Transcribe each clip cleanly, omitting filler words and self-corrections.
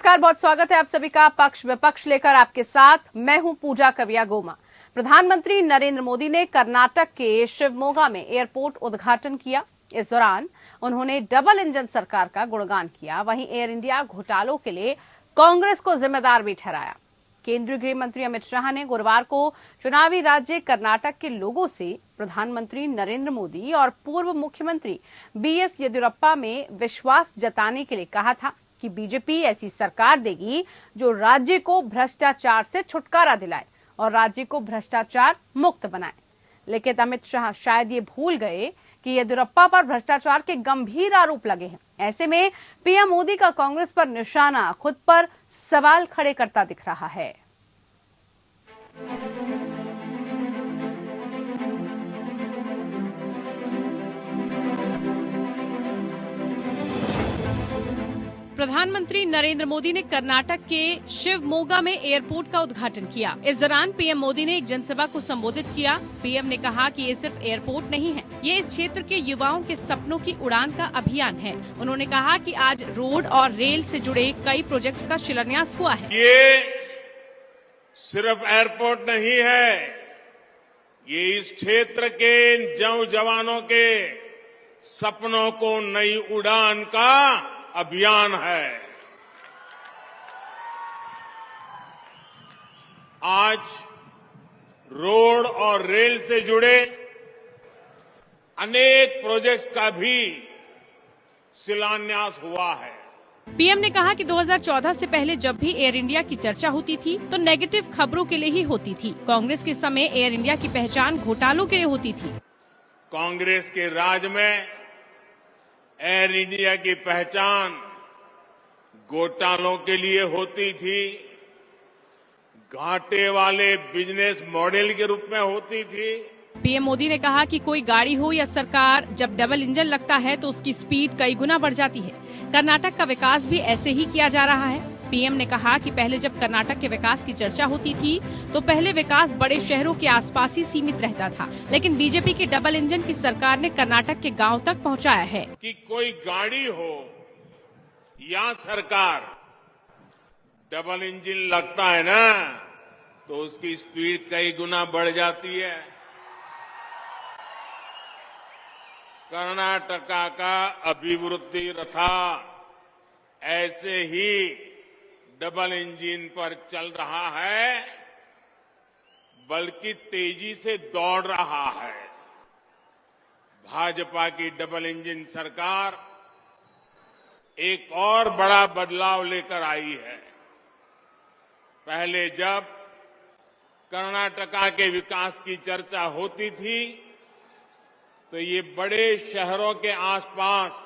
नमस्कार, बहुत स्वागत है आप सभी का पक्ष विपक्ष लेकर आपके साथ मैं हूं पूजा कविया गोमा। प्रधानमंत्री नरेंद्र मोदी ने कर्नाटक के शिवमोगा में एयरपोर्ट उद्घाटन किया। इस दौरान उन्होंने डबल इंजन सरकार का गुणगान किया। वहीं एयर इंडिया घोटालों के लिए कांग्रेस को जिम्मेदार भी ठहराया। केंद्रीय गृह मंत्री अमित शाह ने गुरुवार को चुनावी राज्य कर्नाटक के लोगों से प्रधानमंत्री नरेंद्र मोदी और पूर्व मुख्यमंत्री बीएस येदियुरप्पा में विश्वास जताने के लिए कहा था कि बीजेपी ऐसी सरकार देगी जो राज्य को भ्रष्टाचार से छुटकारा दिलाए और राज्य को भ्रष्टाचार मुक्त बनाए। लेकिन अमित शाह शायद ये भूल गए कि येदियुरप्पा पर भ्रष्टाचार के गंभीर आरोप लगे हैं। ऐसे में पीएम मोदी का कांग्रेस पर निशाना खुद पर सवाल खड़े करता दिख रहा है। प्रधानमंत्री नरेंद्र मोदी ने कर्नाटक के शिवमोगा में एयरपोर्ट का उद्घाटन किया। इस दौरान पीएम मोदी ने एक जनसभा को संबोधित किया। पीएम ने कहा कि ये सिर्फ एयरपोर्ट नहीं है, ये इस क्षेत्र के युवाओं के सपनों की उड़ान का अभियान है। उन्होंने कहा कि आज रोड और रेल से जुड़े कई प्रोजेक्ट्स का शिलान्यास हुआ है। ये सिर्फ एयरपोर्ट नहीं है, ये इस क्षेत्र के जवानों के सपनों को नई उड़ान का अभियान है। आज रोड और रेल से जुड़े अनेक प्रोजेक्ट्स का भी शिलान्यास हुआ है। पीएम ने कहा कि 2014 से पहले जब भी एयर इंडिया की चर्चा होती थी तो नेगेटिव खबरों के लिए ही होती थी। कांग्रेस के समय एयर इंडिया की पहचान घोटालों के लिए होती थी। कांग्रेस के राज में एयर इंडिया की पहचान घोटालों के लिए होती थी, घाटे वाले बिजनेस मॉडल के रूप में होती थी। पीएम मोदी ने कहा कि कोई गाड़ी हो या सरकार, जब डबल इंजन लगता है तो उसकी स्पीड कई गुना बढ़ जाती है। कर्नाटक का विकास भी ऐसे ही किया जा रहा है। पीएम ने कहा कि पहले जब कर्नाटक के विकास की चर्चा होती थी तो पहले विकास बड़े शहरों के आसपास ही सीमित रहता था, लेकिन बीजेपी की डबल इंजन की सरकार ने कर्नाटक के गांव तक पहुंचाया है। कि कोई गाड़ी हो या सरकार, डबल इंजन लगता है ना तो उसकी स्पीड कई गुना बढ़ जाती है। कर्नाटका का अभिवृद्धि रथा ऐसे ही डबल इंजन पर चल रहा है, बल्कि तेजी से दौड़ रहा है। भाजपा की डबल इंजन सरकार एक और बड़ा बदलाव लेकर आई है। पहले जब कर्नाटका के विकास की चर्चा होती थी तो ये बड़े शहरों के आसपास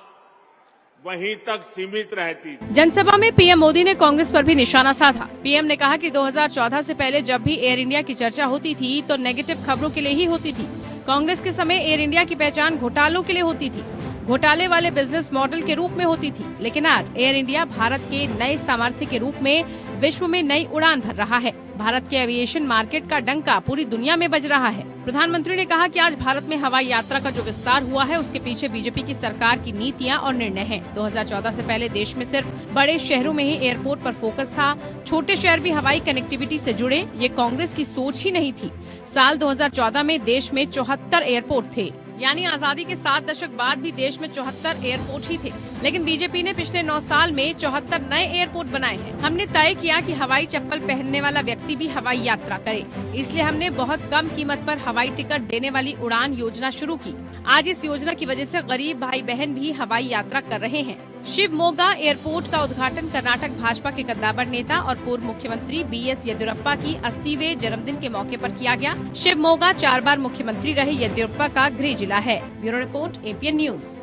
वहीं तक सीमित रहती थी। जनसभा में पीएम मोदी ने कांग्रेस पर भी निशाना साधा। पीएम ने कहा कि 2014 से पहले जब भी एयर इंडिया की चर्चा होती थी तो नेगेटिव खबरों के लिए ही होती थी। कांग्रेस के समय एयर इंडिया की पहचान घोटालों के लिए होती थी, घोटाले वाले बिजनेस मॉडल के रूप में होती थी। लेकिन आज एयर इंडिया भारत के नए सामर्थ्य के रूप में विश्व में नई उड़ान भर रहा है। भारत के एविएशन मार्केट का डंका पूरी दुनिया में बज रहा है। प्रधानमंत्री ने कहा कि आज भारत में हवाई यात्रा का जो विस्तार हुआ है उसके पीछे बीजेपी की सरकार की नीतियां और निर्णय हैं। 2014 से पहले देश में सिर्फ बड़े शहरों में ही एयरपोर्ट पर फोकस था, छोटे शहर भी हवाई कनेक्टिविटी से जुड़े। ये कांग्रेस की सोच ही नहीं थी। साल 2014 में देश में 74 एयरपोर्ट थे, यानी आजादी के 7 दशक बाद भी देश में 74 एयरपोर्ट ही थे। लेकिन बीजेपी ने पिछले 9 साल में 74 नए एयरपोर्ट बनाए हैं। हमने तय किया कि हवाई चप्पल पहनने वाला व्यक्ति भी हवाई यात्रा करे, इसलिए हमने बहुत कम कीमत पर हवाई टिकट देने वाली उड़ान योजना शुरू की। आज इस योजना की वजह से गरीब भाई बहन भी हवाई यात्रा कर रहे हैं। शिवमोगा एयरपोर्ट का उद्घाटन कर्नाटक भाजपा के कद्दावर नेता और पूर्व मुख्यमंत्री बीएस येदियुरप्पा की 80वें जन्मदिन के मौके पर किया गया। शिवमोगा 4 बार मुख्यमंत्री रहे येदियुरप्पा का गृह जिला है। Bureau report, APN news.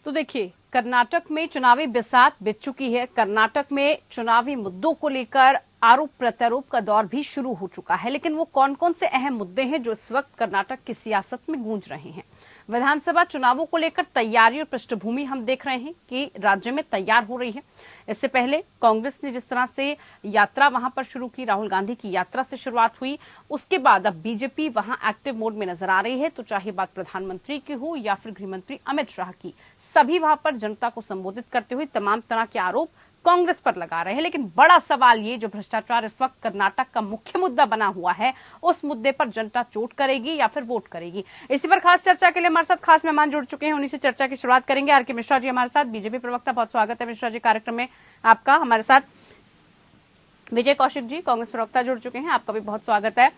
तो देखिए, कर्नाटक में चुनावी बिसात बिछ चुकी है। कर्नाटक में चुनावी मुद्दों को लेकर आरोप प्रत्यारोप का दौर भी शुरू हो चुका है। लेकिन वो कौन कौन से अहम मुद्दे हैं जो इस वक्त कर्नाटक की सियासत में गूंज रहे हैं? विधानसभा चुनावों को लेकर तैयारी और पृष्ठभूमि हम देख रहे हैं कि राज्य में तैयार हो रही है। इससे पहले कांग्रेस ने जिस तरह से यात्रा वहां पर शुरू की, राहुल गांधी की यात्रा से शुरुआत हुई, उसके बाद अब बीजेपी वहां एक्टिव मोड में नजर आ रही है। तो चाहे बात प्रधानमंत्री की हो या फिर गृहमंत्री अमित शाह की, सभी वहां पर जनता को संबोधित करते हुए तमाम तरह के आरोप कांग्रेस पर लगा रहे हैं। लेकिन बड़ा सवाल ये, जो भ्रष्टाचार इस वक्त कर्नाटक का मुख्य मुद्दा बना हुआ है, उस मुद्दे पर जनता चोट करेगी या फिर वोट करेगी? इसी पर खास चर्चा के लिए हमारे साथ खास मेहमान जुड़ चुके हैं, उन्हीं से चर्चा की शुरुआत करेंगे। आर के मिश्रा जी हमारे साथ, बीजेपी प्रवक्ता। बहुत स्वागत है मिश्रा जी कार्यक्रम में आपका। हमारे साथ विजय कौशिक जी, कांग्रेस प्रवक्ता, जुड़ चुके हैं, आपका भी बहुत स्वागत है।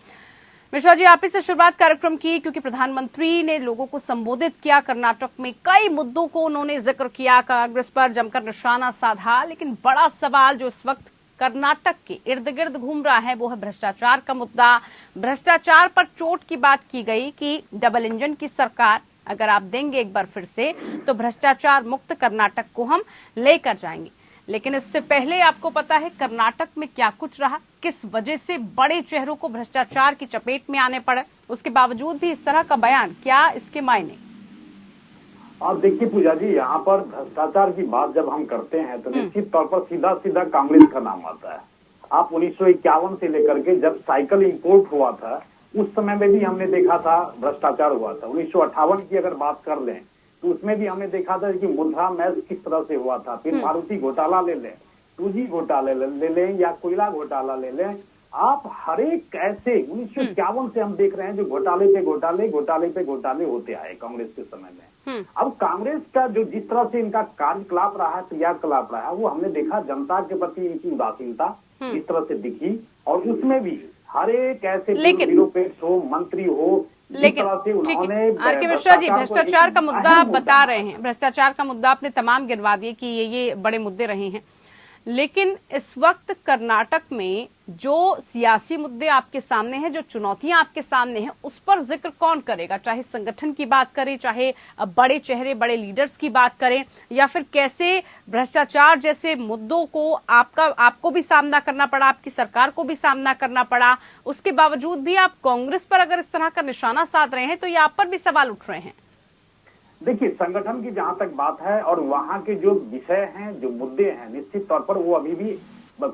मिश्रा जी, आप ही से शुरुआत कार्यक्रम की, क्योंकि प्रधानमंत्री ने लोगों को संबोधित किया कर्नाटक में, कई मुद्दों को उन्होंने जिक्र किया, कांग्रेस पर जमकर निशाना साधा। लेकिन बड़ा सवाल जो इस वक्त कर्नाटक के इर्द गिर्द घूम रहा है वो है भ्रष्टाचार का मुद्दा। भ्रष्टाचार पर चोट की बात की गई कि डबल इंजन की सरकार अगर आप देंगे एक बार फिर से, तो भ्रष्टाचार मुक्त कर्नाटक को हम लेकर जाएंगे। लेकिन इससे पहले आपको पता है कर्नाटक में क्या कुछ रहा, किस वजह से बड़े चेहरों को भ्रष्टाचार की चपेट में आने पड़े, उसके बावजूद भी इस तरह का बयान, क्या इसके मायने? आप देखिए पूजा जी, यहाँ पर भ्रष्टाचार की बात जब हम करते हैं तो निश्चित तौर पर सीधा सीधा कांग्रेस का नाम आता है। आप 1951 से लेकर के जब साइकिल इंपोर्ट हुआ था, उस समय में भी हमने देखा था भ्रष्टाचार हुआ था। 1958 की अगर बात कर लें तो उसमें भी हमने देखा था कि मुद्रा मैच किस तरह से हुआ था। फिर मारुति घोटाला ले लें, 2G घोटाला ले लें या कोयला घोटाला ले लें, आप हर एक ऐसे 1951 से हम देख रहे हैं जो घोटाले पे घोटाले होते आए कांग्रेस के समय में। अब कांग्रेस का जो जिस तरह से इनका कार्यकलाप रहा है, क्रियाकलाप रहा है, वो हमने देखा जनता के प्रति इनकी उदासीनता इस तरह से दिखी। और उसमें भी हर एक ऐसे निरपेक्ष हो, मंत्री हो, लेकिन ठीक है आर के मिश्रा जी, भ्रष्टाचार का मुद्दा आप बता रहे हैं, भ्रष्टाचार का मुद्दा आपने तमाम गिनवा दिए कि ये बड़े मुद्दे रहे हैं। लेकिन इस वक्त कर्नाटक में जो सियासी मुद्दे आपके सामने हैं, जो चुनौतियां आपके सामने हैं, उस पर जिक्र कौन करेगा? चाहे संगठन की बात करें, चाहे बड़े चेहरे, बड़े लीडर्स की बात करें, या फिर कैसे भ्रष्टाचार जैसे मुद्दों को आपको भी सामना करना पड़ा, आपकी सरकार को भी सामना करना पड़ा, उसके बावजूद भी आप कांग्रेस पर अगर इस तरह का निशाना साध रहे हैं तो ये आप पर भी सवाल उठ रहे हैं। देखिए, संगठन की जहां तक बात है और वहां के जो विषय हैं, जो मुद्दे हैं, निश्चित तौर पर वो अभी भी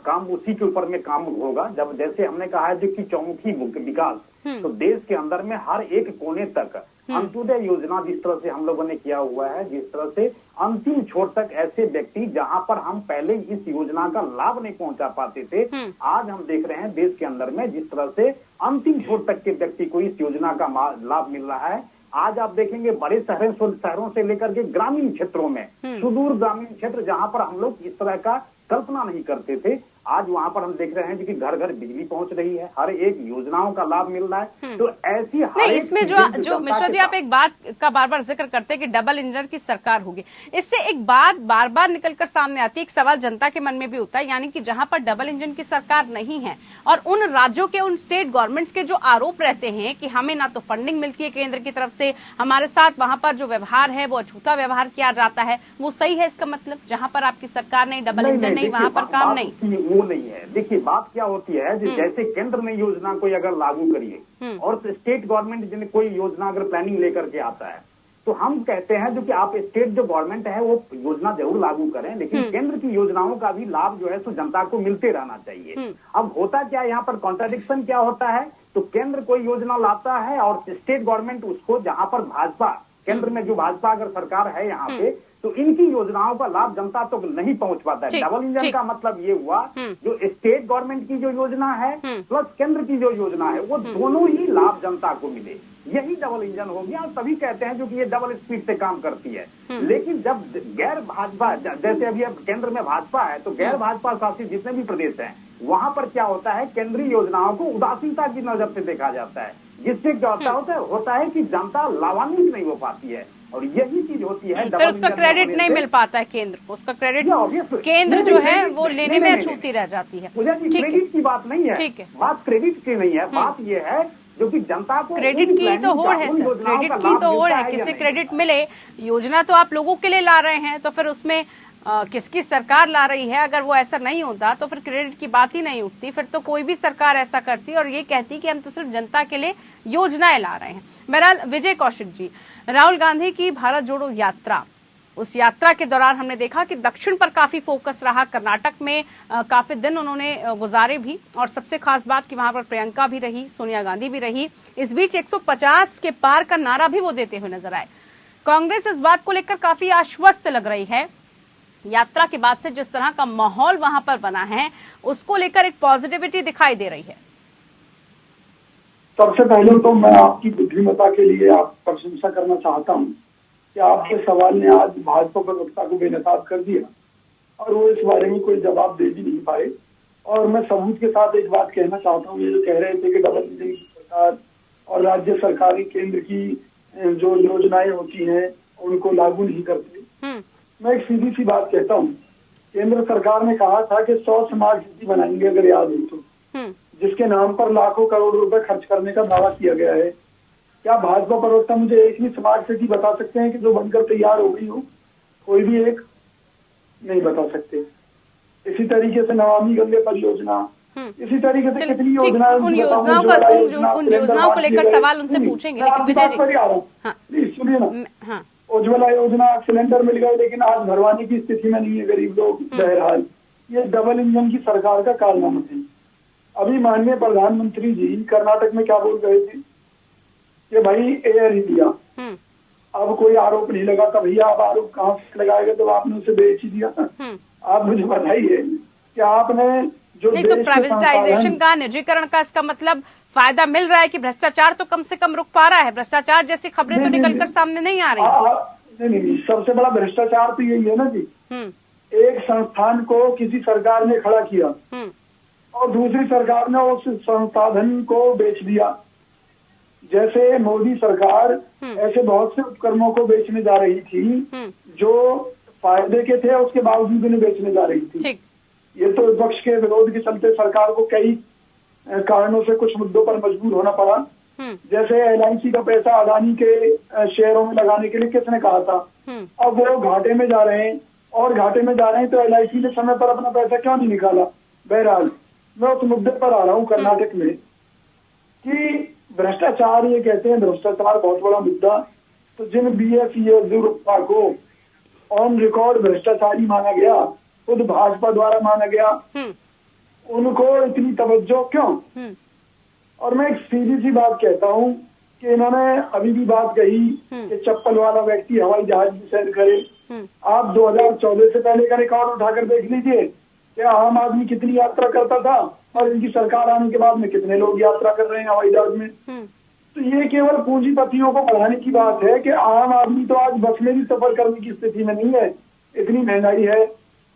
काम उसी के ऊपर में काम होगा। जब जैसे हमने कहा है जो कि चौमुखी विकास, तो देश के अंदर में हर एक कोने तक अंत्योदय योजना जिस तरह से हम लोगों ने किया हुआ है, जिस तरह से अंतिम छोर तक ऐसे व्यक्ति जहां पर हम पहले इस योजना का लाभ नहीं पहुंचा पाते थे, आज हम देख रहे हैं देश के अंदर में जिस तरह से अंतिम छोर तक के व्यक्ति को इस योजना का लाभ मिल रहा है। आज आप देखेंगे बड़े शहरों से लेकर के ग्रामीण क्षेत्रों में, सुदूर ग्रामीण क्षेत्र जहां पर हम लोग इस तरह का कल्पना नहीं करते थे, आज वहां पर हम देख रहे हैं कि घर घर बिजली पहुंच रही है, हर एक योजनाओं का लाभ मिल रहा है। तो ऐसी नहीं, इसमें जो मिश्रा जी आप एक बात का बार बार जिक्र करते हैं कि डबल इंजन की सरकार होगी, इससे एक बात बार बार निकलकर सामने आती है, एक सवाल जनता के मन में भी होता है, यानी कि जहां पर डबल इंजन की सरकार नहीं है और उन राज्यों के, उन स्टेट गवर्नमेंट्स के जो आरोप रहते हैं कि हमें ना तो फंडिंग मिलती है केंद्र की तरफ से, हमारे साथ वहां पर जो व्यवहार है वो अछूता व्यवहार किया जाता है, वो सही है? इसका मतलब जहां पर आपकी सरकार नहीं, डबल इंजन नहीं, वहां पर काम नहीं, वो नहीं है। देखिए, बात क्या होती है, जैसे केंद्र ने योजना कोई अगर लागू करिए और स्टेट गवर्नमेंट कोई योजना अगर प्लानिंग लेकर के आता है, तो हम कहते हैं जो कि आप स्टेट जो गवर्नमेंट है वो योजना जरूर लागू करें, लेकिन केंद्र की योजनाओं का भी लाभ जो है सो जनता को मिलते रहना चाहिए। अब होता क्या है, यहाँ पर कॉन्ट्राडिक्शन क्या होता है, तो केंद्र कोई योजना लाता है और स्टेट गवर्नमेंट उसको, जहां पर भाजपा, केंद्र में जो भाजपा अगर सरकार है यहाँ पे, तो इनकी योजनाओं का लाभ जनता तक तो नहीं पहुंच पाता है। डबल इंजन का मतलब ये हुआ जो स्टेट गवर्नमेंट की जो योजना है प्लस केंद्र की जो योजना है, वो दोनों ही लाभ जनता को मिले, यही डबल इंजन हो गया। सभी कहते हैं जो कि ये डबल स्पीड से काम करती है। लेकिन जब गैर भाजपा, जैसे अभी अब केंद्र में भाजपा है, तो गैर भाजपा शासित जितने भी प्रदेश हैं वहां पर क्या होता है, केंद्रीय योजनाओं को उदासीनता की नजर से देखा जाता है, जिससे क्या होता है कि जनता लाभान्वित नहीं हो पाती है। और यही चीज होती है, फिर उसका क्रेडिट नहीं मिल पाता है केंद्र को, उसका क्रेडिट केंद्र जो है वो लेने में अछूती रह जाती है। क्रेडिट की बात नहीं है, ठीक है, बात क्रेडिट की नहीं है, बात ये है जो कि जनता को क्रेडिट की तो होड़ है सर, क्रेडिट की तो होड़ है, किसी क्रेडिट मिले, योजना तो आप लोगों के लिए ला रहे हैं, तो फिर उसमें किसकी सरकार ला रही है। अगर वो ऐसा नहीं होता तो फिर क्रेडिट की बात ही नहीं उठती, फिर तो कोई भी सरकार ऐसा करती और ये कहती कि हम तो सिर्फ जनता के लिए योजनाएं ला रहे हैं। बहरहाल विजय कौशिक जी, राहुल गांधी की भारत जोड़ो यात्रा, उस यात्रा के दौरान हमने देखा कि दक्षिण पर काफी फोकस रहा, कर्नाटक में काफी दिन उन्होंने गुजारे भी, और सबसे खास बात कि वहां पर प्रियंका भी रही, सोनिया गांधी भी रही। इस बीच 150 के पार का नारा भी वो देते हुए नजर आए। कांग्रेस इस बात को लेकर काफी आश्वस्त लग रही है। यात्रा के बाद से जिस तरह का माहौल वहां पर बना है, उसको लेकर एक पॉजिटिविटी दिखाई दे रही है। सबसे पहले तो मैं आपकी बुद्धिमत्ता के लिए आप प्रशंसा करना चाहता हूं कि आपके सवाल ने आज भाजपा प्रवक्ता को बेनकाब कर दिया और वो इस बारे में कोई जवाब दे भी नहीं पाए। और मैं सबूत के साथ एक बात कहना चाहता हूँ, ये जो कह रहे थे कि डबल इंजन की सरकार और राज्य सरकारी केंद्र की जो योजनाएं होती हैं उनको लागू नहीं करते। मैं एक सीधी सी बात कहता हूँ, केंद्र सरकार ने कहा था कि 100 स्मार्ट सिटी बनाएंगे, अगर याद हो तो, जिसके नाम पर लाखों करोड़ रुपए खर्च करने का दावा किया गया है। क्या भाजपा प्रवक्ता मुझे एक भी स्मार्ट सिटी बता सकते हैं कि जो बनकर तैयार हो गई हो? कोई भी एक नहीं बता सकते। इसी तरीके से नमामि गंगे परियोजना, इसी तरीके से कितनी योजनाएं, उन योजनाओं को लेकर सवाल उनसे पूछेंगे, लेकिन विजय जी प्लीज सुनिए ना। उज्ज्वला योजना, सिलेंडर मिल गए लेकिन आज भरवाने की स्थिति में नहीं है गरीब लोग। बहरहाल ये डबल इंजन की सरकार का कारनामा है। अभी माननीय प्रधानमंत्री जी कर्नाटक में क्या बोल रहे थे कि भाई एयर इंडिया, अब कोई आरोप नहीं लगाता। भैया आप आरोप कहाँ से लगाएगा जब आपने उसे बेच ही दिया। आप मुझे बताइए कि आपने जो नहीं, तो प्राइवेटाइजेशन का, निजीकरण का, इसका मतलब फायदा मिल रहा है कि भ्रष्टाचार तो कम से कम रुक पा रहा है। भ्रष्टाचार जैसी खबरें तो निकलकर सामने नहीं आ रही। नहीं, सबसे बड़ा भ्रष्टाचार तो यही है ना जी, एक संस्थान को किसी सरकार ने खड़ा किया और दूसरी सरकार ने उस संसाधन को बेच दिया। जैसे मोदी सरकार ऐसे बहुत से उपकरणों को बेचने जा रही थी जो फायदे के थे, उसके बावजूद उन्हें बेचने जा रही थी। ये तो विपक्ष के विरोध के चलते सरकार को कई कारणों से कुछ मुद्दों पर मजबूर होना पड़ा। जैसे LIC का पैसा अडानी के शेयरों में लगाने के लिए किसने कहा था? अब वो घाटे में जा रहे हैं और घाटे में जा रहे हैं तो LIC ने समय पर अपना पैसा क्यों नहीं निकाला? बहरहाल मैं उस मुद्दे पर आ रहा हूँ कर्नाटक में कि भ्रष्टाचार, ये कहते हैं भ्रष्टाचार बहुत बड़ा मुद्दा। तो जिन BS येदियुरप्पा को ऑन रिकॉर्ड भ्रष्टाचारी माना गया, खुद भाजपा द्वारा माना गया, उनको इतनी तवज्जो क्यों? और मैं एक सीधी सी बात कहता हूँ कि इन्होंने अभी भी बात कही कि चप्पल वाला व्यक्ति हवाई जहाज में सैर करे। आप 2014 से पहले का रिकॉर्ड उठाकर देख लीजिए कि आम आदमी कितनी यात्रा करता था और इनकी सरकार आने के बाद में कितने लोग यात्रा कर रहे हैं हवाई जहाज में। तो ये केवल पूंजीपतियों को बढ़ाने की बात है कि आम आदमी तो आज बस में भी सफर करने की स्थिति में नहीं है, इतनी महंगाई है।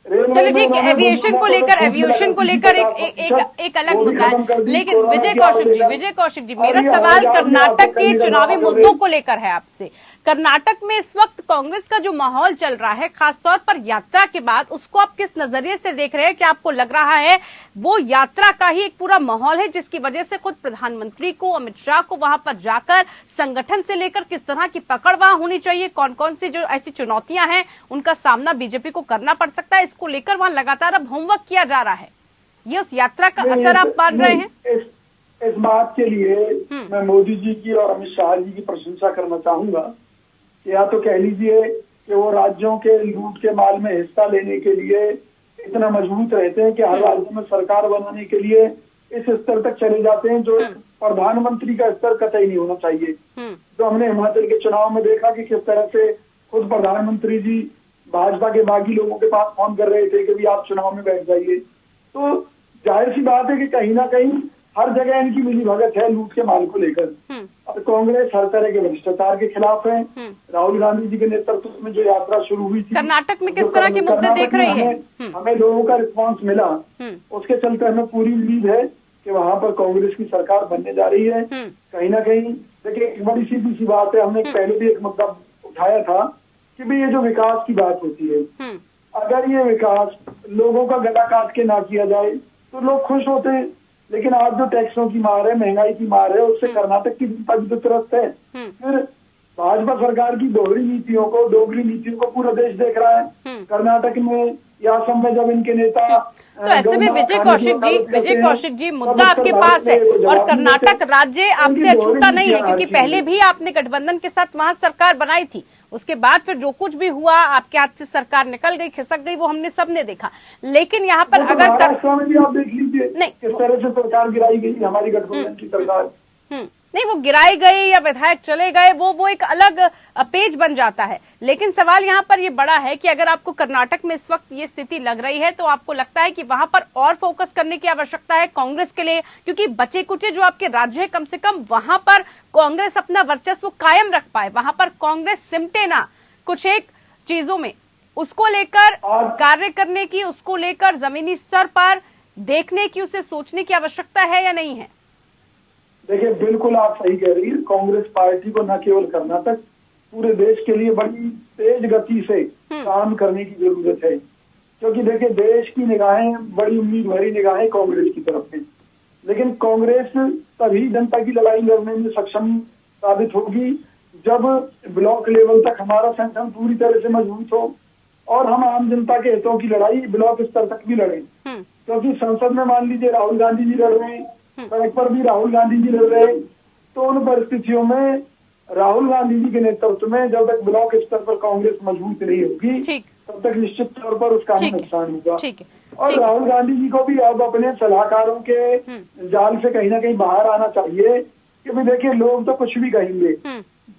चलिए ठीक है, एविएशन को लेकर एक अलग मुद्दा है। लेकिन विजय कौशिक जी, मेरा सवाल कर्नाटक के चुनावी मुद्दों को लेकर है आपसे। कर्नाटक में इस वक्त कांग्रेस का जो माहौल चल रहा है, खासतौर पर यात्रा के बाद, उसको आप किस नजरिए से देख रहे हैं? क्या आपको लग रहा है वो यात्रा का ही एक पूरा माहौल है जिसकी वजह से खुद प्रधानमंत्री को, अमित शाह को वहां पर जाकर संगठन से लेकर किस तरह की पकड़ वहां होनी चाहिए, कौन कौन सी जो ऐसी चुनौतियां हैं उनका सामना बीजेपी को करना पड़ सकता है, इसको लेकर वहां लगातार अब होमवर्क किया जा रहा है? ये उस यात्रा का असर आप मान रहे हैं? इस बात के लिए मैं मोदी जी की और अमित शाह जी की प्रशंसा करना चाहूंगा। या तो कह लीजिए कि वो राज्यों के लूट के माल में हिस्सा लेने के लिए इतना मजबूत रहते हैं कि हर राज्य में सरकार बनाने के लिए इस स्तर तक चले जाते हैं जो प्रधानमंत्री का स्तर कतई नहीं होना चाहिए। तो हमने हिमाचल के चुनाव में देखा कि किस तरह से खुद प्रधानमंत्री जी भाजपा के बाकी लोगों के पास फोन कर रहे थे कि भी आप चुनाव में बैठ जाइए। तो जाहिर सी बात है कि कहीं ना कहीं हर जगह इनकी मिली भगत है लूट के माल को लेकर। और कांग्रेस हर तरह के भ्रष्टाचार के खिलाफ है। राहुल गांधी जी के नेतृत्व में जो यात्रा शुरू हुई थी, कर्नाटक में किस तरह के मुद्दे देख रहे हैं? हमें लोगों का रिस्पांस मिला, उसके चलते हमें पूरी उम्मीद है कि वहां पर कांग्रेस की सरकार बनने जा रही है। कहीं ना कहीं देखिए, एक बड़ी सीधी सी बात है, हमने पहले भी एक मुद्दा उठाया था कि भाई ये जो विकास की बात होती है, अगर ये विकास लोगों का गला काट के ना किया जाए तो लोग खुश होते हैं। लेकिन आज जो टैक्सों की मार है, महंगाई की मार है, उससे कर्नाटक की जनता भी तो त्रस्त है। फिर भाजपा सरकार की दोहरी नीतियों को, डोगरी नीतियों को पूरा देश देख रहा है। कर्नाटक में या असम में जब इनके नेता तो ऐसे में विजय कौशिक जी मुद्दा आपके पास है और कर्नाटक राज्य आपसे अछूता नहीं है, क्योंकि पहले भी आपने गठबंधन के साथ वहां सरकार बनाई थी। उसके बाद फिर जो कुछ भी हुआ, आपके हाथ से सरकार निकल गई, खिसक गई, वो हमने सबने देखा। लेकिन यहाँ पर अगर महाराष्ट्र में भी आप देख लीजिए नहीं किस तरह से सरकार गिराई गई, हमारी गठबंधन की सरकार। नहीं, वो गिराए गए या विधायक चले गए, वो एक अलग पेज बन जाता है। लेकिन सवाल यहाँ पर ये बड़ा है कि अगर आपको कर्नाटक में इस वक्त ये स्थिति लग रही है, तो आपको लगता है कि वहां पर और फोकस करने की आवश्यकता है कांग्रेस के लिए, क्योंकि बचे कुचे जो आपके राज्य है, कम से कम वहां पर कांग्रेस अपना वर्चस्व कायम रख पाए, वहां पर कांग्रेस सिमटे ना कुछ एक चीजों में, उसको लेकर कार्य करने की, उसको लेकर जमीनी स्तर पर देखने की, उसे सोचने की आवश्यकता है या नहीं है? देखिए, बिल्कुल आप सही कह रही है। कांग्रेस पार्टी को न केवल कर्नाटक, पूरे देश के लिए बड़ी तेज गति से काम करने की जरूरत है, क्योंकि देखिए देश की निगाहें, बड़ी उम्मीद भरी निगाहें कांग्रेस की तरफ है। लेकिन कांग्रेस तभी जनता की लड़ाई लड़ने में सक्षम साबित होगी जब ब्लॉक लेवल तक हमारा संगठन पूरी तरह से मजबूत हो और हम आम जनता के हितों की लड़ाई ब्लॉक स्तर तक भी लड़ें। क्योंकि संसद में मान लीजिए राहुल गांधी जी लड़ रहे हैं, सड़क पर भी राहुल गांधी जी लड़ रहे हैं, तो उन परिस्थितियों में राहुल गांधी जी के नेतृत्व में जब तक ब्लॉक स्तर पर कांग्रेस मजबूत नहीं होगी, तब तक निश्चित तौर पर उसका नुकसान होगा। और राहुल गांधी जी को भी अब अपने सलाहकारों के जाल से कहीं ना कहीं बाहर आना चाहिए, क्योंकि देखिए लोग तो कुछ भी कहेंगे।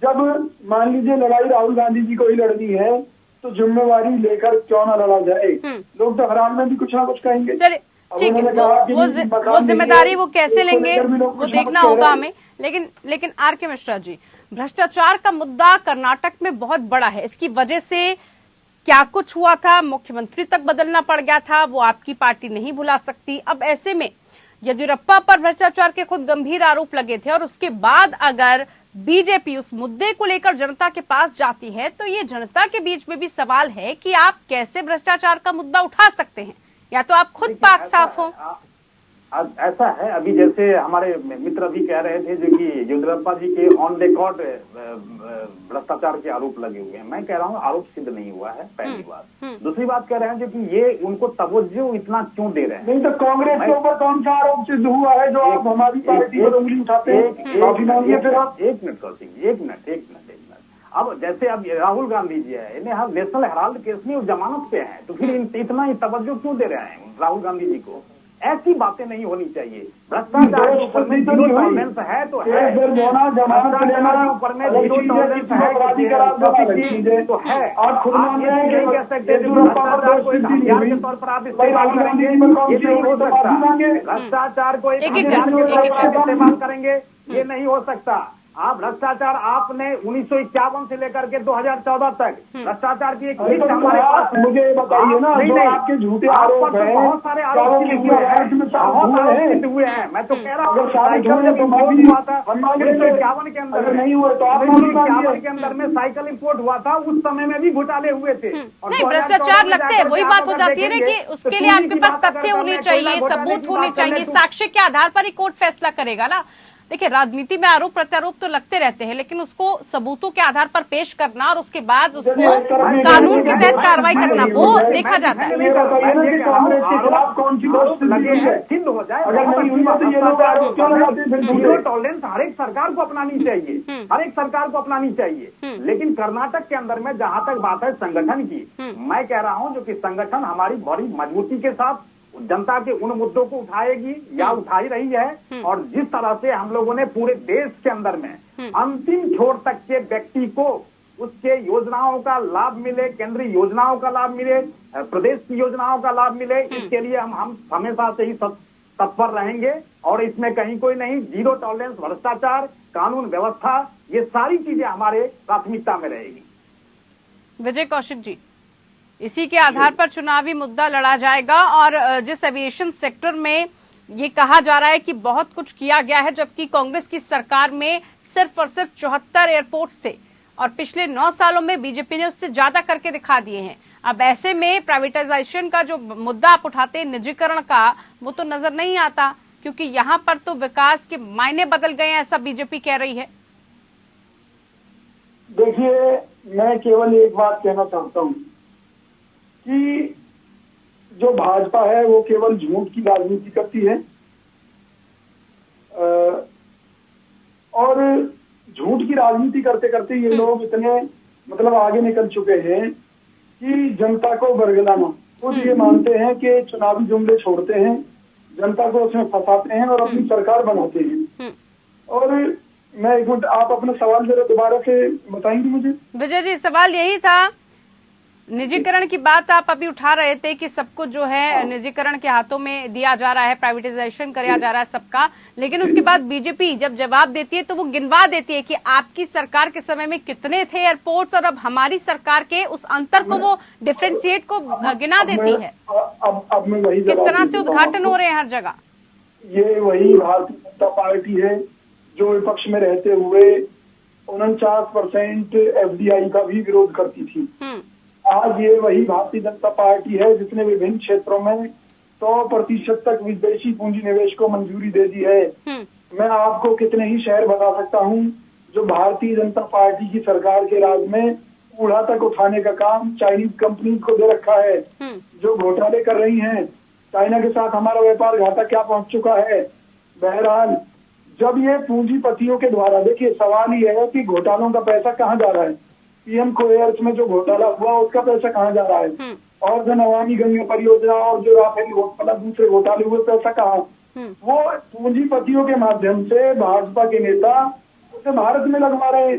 जब मान लीजिए लड़ाई राहुल गांधी जी को ही लड़नी है, तो जिम्मेवारी लेकर क्यों ना लड़ा जाए। लोग तो हरान में भी कुछ ना कुछ कहेंगे। ठीक है, वो जिम्मेदारी वो कैसे लेंगे वो देखना होगा हमें। लेकिन आर के मिश्रा जी, भ्रष्टाचार का मुद्दा कर्नाटक में बहुत बड़ा है। इसकी वजह से क्या कुछ हुआ था, मुख्यमंत्री तक बदलना पड़ गया था, वो आपकी पार्टी नहीं भुला सकती। अब ऐसे में येदियुरप्पा पर भ्रष्टाचार के खुद गंभीर आरोप लगे थे और उसके बाद अगर बीजेपी उस मुद्दे को लेकर जनता के पास जाती है, तो ये जनता के बीच में भी सवाल है कि आप कैसे भ्रष्टाचार का मुद्दा उठा सकते हैं, या तो आप खुद पाक साफ हो। ऐसा है, अभी जैसे हमारे मित्र अभी कह रहे थे जो कि येदियुरप्पा जी के ऑन रिकॉर्ड भ्रष्टाचार के आरोप लगे हुए हैं। मैं कह रहा हूँ आरोप सिद्ध नहीं हुआ है, पहली बात। दूसरी बात कह रहे हैं जो कि ये उनको तवज्जो इतना क्यों दे रहे हैं। नहीं तो कांग्रेस के ऊपर कौन सा आरोप सिद्ध हुआ है जो आप हमारी पार्टी पर उंगली उठाते हैं? फिर आप एक मिनट कौशिक जी, एक मिनट। अब जैसे अब राहुल गांधी जी है, इन्हें हम नेशनल हेराल्ड केस में जमानत पे हैं, तो फिर इतना ही तवज्जो क्यों दे रहे हैं राहुल गांधी जी को? ऐसी बातें नहीं होनी चाहिए। भ्रष्टाचार के ऊपर में जीरो टॉलरेंस है तो है, भ्रष्टाचार के ऊपर में जीरो टॉलरेंस है तो है। आप खुद नहीं कह सकते भ्रष्टाचार को एक हथियार के तौर पर आप इस्तेमाल करेंगे, ये नहीं हो सकता। भ्रष्टाचार को एक हथियार के तौर पर आप इस्तेमाल करेंगे, ये नहीं हो सकता। आप भ्रष्टाचार आपने 1951 से लेकर के 2014 तक भ्रष्टाचार की एक लिस्ट हमारे पास। मुझे बताइए ना, जो आपके झूठे आरोप हैं, बहुत सारे आरोप सिद्ध हुए हैं। मैं तो कह रहा हूँ साइकिल जब इम्पोर्ट हुआ था 1951 के अंदर, नहीं हुआ तो 1951 के अंदर में साइकिल इम्पोर्ट हुआ था, उस समय में भी घोटाले हुए थे। नहीं, भ्रष्टाचार लगते हैं, वही बात हो जाती है ना कि उसके लिए आपके पास तथ्य होने चाहिए, सबूत होने चाहिए, साक्ष्य के आधार पर ही कोर्ट फैसला करेगा ना। देखिए, राजनीति में आरोप प्रत्यारोप तो लगते रहते हैं, लेकिन उसको सबूतों के आधार पर पेश करना और उसके बाद उसको कानून के तहत कार्रवाई करना, वो देखा जाता है। सिद्ध हो जाए, जीरो टॉलरेंस हर एक सरकार को अपनानी चाहिए, हर एक सरकार को अपनानी चाहिए। लेकिन कर्नाटक के अंदर में जहां तक बात है संगठन की, मैं कह रहा हूं जो कि संगठन हमारी बड़ी मजबूती के साथ जनता के उन मुद्दों को उठाएगी या उठा ही रही है। और जिस तरह से हम लोगों ने पूरे देश के अंदर में अंतिम छोर तक के व्यक्ति को उसके योजनाओं का लाभ मिले, केंद्रीय योजनाओं का लाभ मिले, प्रदेश की योजनाओं का लाभ मिले, इसके लिए हम हमेशा से ही तत्पर रहेंगे। और इसमें कहीं कोई नहीं, जीरो टॉलरेंस, भ्रष्टाचार, कानून व्यवस्था, ये सारी चीजें हमारे प्राथमिकता में रहेगी। विजय कौशिक जी, इसी के आधार पर चुनावी मुद्दा लड़ा जाएगा। और जिस एविएशन सेक्टर में ये कहा जा रहा है कि बहुत कुछ किया गया है, जबकि कांग्रेस की सरकार में सिर्फ और सिर्फ 74 एयरपोर्ट थे और पिछले 9 सालों में बीजेपी ने उससे ज्यादा करके दिखा दिए हैं। अब ऐसे में प्राइवेटाइजेशन का जो मुद्दा आप उठाते हैं, निजीकरण का, वो तो नजर नहीं आता, क्योंकि यहाँ पर तो विकास के मायने बदल गए हैं, ऐसा बीजेपी कह रही है। देखिए, मैं केवल एक बात कहना चाहता हूँ कि जो भाजपा है वो केवल झूठ की राजनीति करती है और झूठ की राजनीति करते करते ये लोग इतने मतलब आगे निकल चुके हैं कि जनता को बरगलाना, खुद ये मानते हैं कि चुनावी जुमले छोड़ते हैं, जनता को उसमें फंसाते हैं और अपनी सरकार बनाते हैं। और मैं एक मिनट, आप अपना सवाल जरा दोबारा से बताएंगे मुझे? विजय जी, सवाल यही था, निजीकरण की बात आप अभी उठा रहे थे कि सब कुछ जो है निजीकरण के हाथों में दिया जा रहा है, प्राइवेटाइजेशन किया जा रहा है सबका, लेकिन उसके बाद बीजेपी जब जवाब देती है तो वो गिनवा देती है कि आपकी सरकार के समय में कितने थे एयरपोर्ट्स और अब हमारी सरकार के, उस अंतर को वो डिफरेंशिएट को गिना देती है। अब मैं वही किस तरह से उद्घाटन हो रहे हैं हर जगह। ये वही भारतीय जनता पार्टी है जो विपक्ष में रहते हुए 49% FDI का भी विरोध करती थी। आज ये वही भारतीय जनता पार्टी है जिसने विभिन्न क्षेत्रों में 100% तक विदेशी पूंजी निवेश को मंजूरी दे दी है। मैं आपको कितने ही शहर बता सकता हूँ जो भारतीय जनता पार्टी की सरकार के राज में कूड़ा तक उठाने का काम चाइनीज कंपनी को दे रखा है, जो घोटाले कर रही हैं। चाइना के साथ हमारा व्यापार घाटा क्या पहुंच चुका है। बहरहाल जब ये पूंजीपतियों के द्वारा, देखिए सवाल ये है कि घोटालों का पैसा कहाँ जा रहा है। PM कोयर्स में जो घोटाला हुआ उसका पैसा कहाँ जा रहा है, और जो नमामि गंगे परियोजना और जो राफेल घोटाला दूसरे घोटाले हुए पैसा कहाँ, वो पूंजीपतियों के माध्यम से भाजपा के नेता उसे भारत में लगवा रहे।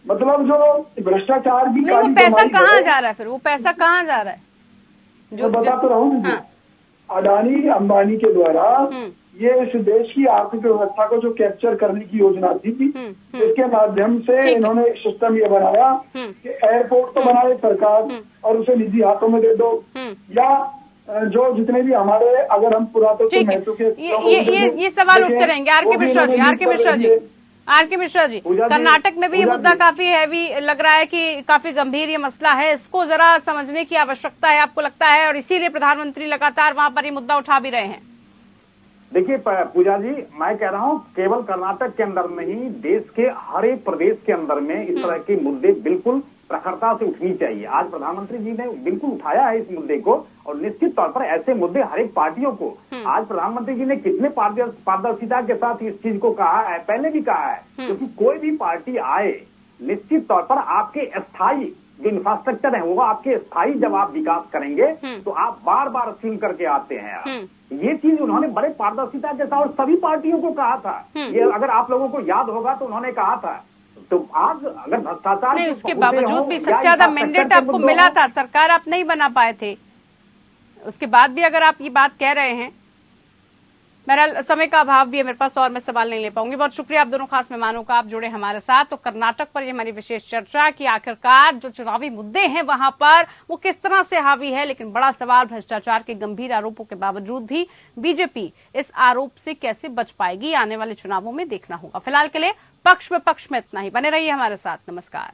मतलब जो भ्रष्टाचार की वो पैसा कहाँ जा रहा है, फिर वो पैसा कहाँ जा रहा है जो बता तो रहा हूँ। अडानी अंबानी के द्वारा ये इस देश की आर्थिक व्यवस्था को जो कैप्चर करने की योजना थी, इसके माध्यम से इन्होंने एक सिस्टम ये बनाया कि एयरपोर्ट तो बनाए सरकार और उसे निजी हाथों में दे दो, या जो जितने भी हमारे, अगर हम पुरातत्व महत्व के ये सवाल उठते रहेंगे। आर के मिश्रा जी, कर्नाटक में भी ये मुद्दा काफी हैवी लग रहा है कि काफी गंभीर ये मसला है, इसको जरा समझने की आवश्यकता है आपको लगता है, और इसीलिए प्रधानमंत्री लगातार वहां पर ये मुद्दा उठा भी रहे हैं। देखिए पूजा जी, मैं कह रहा हूं केवल कर्नाटक के अंदर नहीं, देश के हर एक प्रदेश के अंदर में इस तरह के मुद्दे बिल्कुल प्रखरता से उठनी चाहिए। आज प्रधानमंत्री जी ने बिल्कुल उठाया है इस मुद्दे को, और निश्चित तौर पर ऐसे मुद्दे हर एक पार्टियों को, आज प्रधानमंत्री जी ने कितने पारदर्शिता के साथ इस चीज को कहा है, पहले भी कहा है, क्योंकि कोई भी पार्टी आए निश्चित तौर पर आपके स्थायी जो इंफ्रास्ट्रक्चर है वो आपके स्थायी, जब आप विकास करेंगे तो आप बार बार सुन करके आते हैं। ये चीज उन्होंने बड़े पारदर्शिता के साथ सभी पार्टियों को कहा था। ये अगर आप लोगों को याद होगा तो उन्होंने कहा था। तो आज अगर भ्रष्टाचार नहीं, उसके बावजूद भी सबसे ज्यादा मैंडेट आपको मिला था, सरकार आप नहीं बना पाए थे, उसके बाद भी अगर आप ये बात कह रहे हैं। बहरहाल समय का अभाव भी है मेरे पास और मैं सवाल नहीं ले पाऊंगी। बहुत शुक्रिया आप दोनों खास मेहमानों का, आप जुड़े हमारे साथ। तो कर्नाटक पर ये हमारी विशेष चर्चा कि आखिरकार जो चुनावी मुद्दे हैं वहां पर वो किस तरह से हावी है, लेकिन बड़ा सवाल भ्रष्टाचार के गंभीर आरोपों के बावजूद भी बीजेपी इस आरोप से कैसे बच पाएगी, आने वाले चुनावों में देखना होगा। फिलहाल के लिए पक्ष विपक्ष में इतना ही। बने रहिए हमारे साथ। नमस्कार।